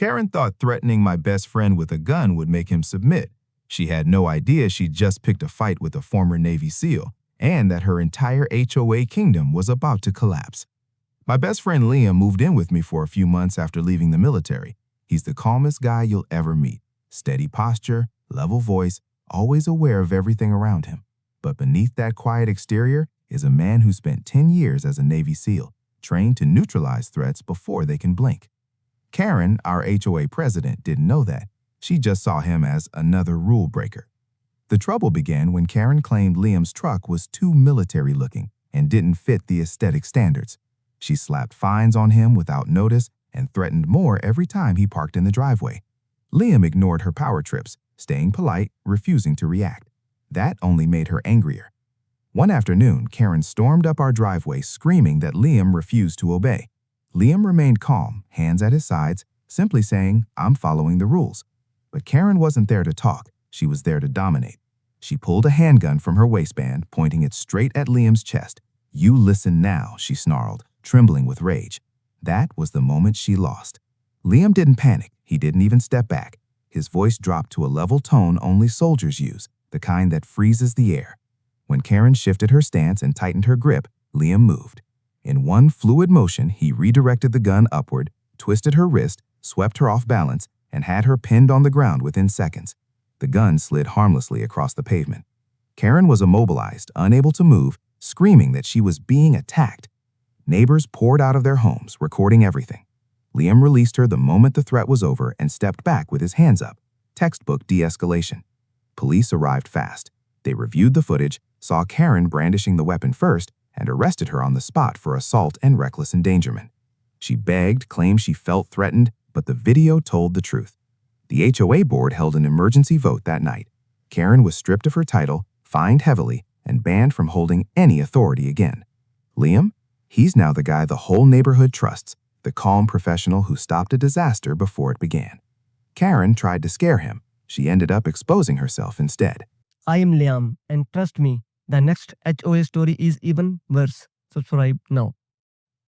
Karen thought threatening my best friend with a gun would make him submit. She had no idea she'd just picked a fight with a former Navy SEAL and that her entire HOA kingdom was about to collapse. My best friend Liam moved in with me for a few months after leaving the military. He's the calmest guy you'll ever meet. Steady posture, level voice, always aware of everything around him. But beneath that quiet exterior is a man who spent 10 years as a Navy SEAL, trained to neutralize threats before they can blink. Karen, our HOA president, didn't know that. She just saw him as another rule breaker. The trouble began when Karen claimed Liam's truck was too military-looking and didn't fit the aesthetic standards. She slapped fines on him without notice and threatened more every time he parked in the driveway. Liam ignored her power trips, staying polite, refusing to react. That only made her angrier. One afternoon, Karen stormed up our driveway screaming that Liam refused to obey. Liam remained calm, hands at his sides, simply saying, "I'm following the rules." But Karen wasn't there to talk. She was there to dominate. She pulled a handgun from her waistband, pointing it straight at Liam's chest. "You listen now," she snarled, trembling with rage. That was the moment she lost. Liam didn't panic. He didn't even step back. His voice dropped to a level tone only soldiers use, the kind that freezes the air. When Karen shifted her stance and tightened her grip, Liam moved. In one fluid motion, he redirected the gun upward, twisted her wrist, swept her off balance, and had her pinned on the ground within seconds. The gun slid harmlessly across the pavement. Karen was immobilized, unable to move, screaming that she was being attacked. Neighbors poured out of their homes, recording everything. Liam released her the moment the threat was over and stepped back with his hands up. Textbook de-escalation. Police arrived fast. They reviewed the footage, saw Karen brandishing the weapon first, and arrested her on the spot for assault and reckless endangerment. She begged, claimed she felt threatened, but the video told the truth. The HOA board held an emergency vote that night. Karen was stripped of her title, fined heavily, and banned from holding any authority again. Liam? He's now the guy the whole neighborhood trusts, the calm professional who stopped a disaster before it began. Karen tried to scare him. She ended up exposing herself instead. I am Liam, and trust me, the next HOA story is even worse. Subscribe now.